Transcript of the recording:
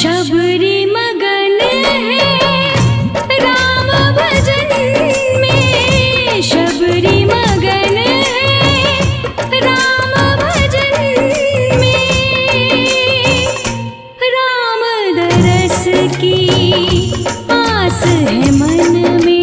शबरी मगन है राम भजन में, शबरी मगन है राम भजन में। राम दरस की आस है मन में,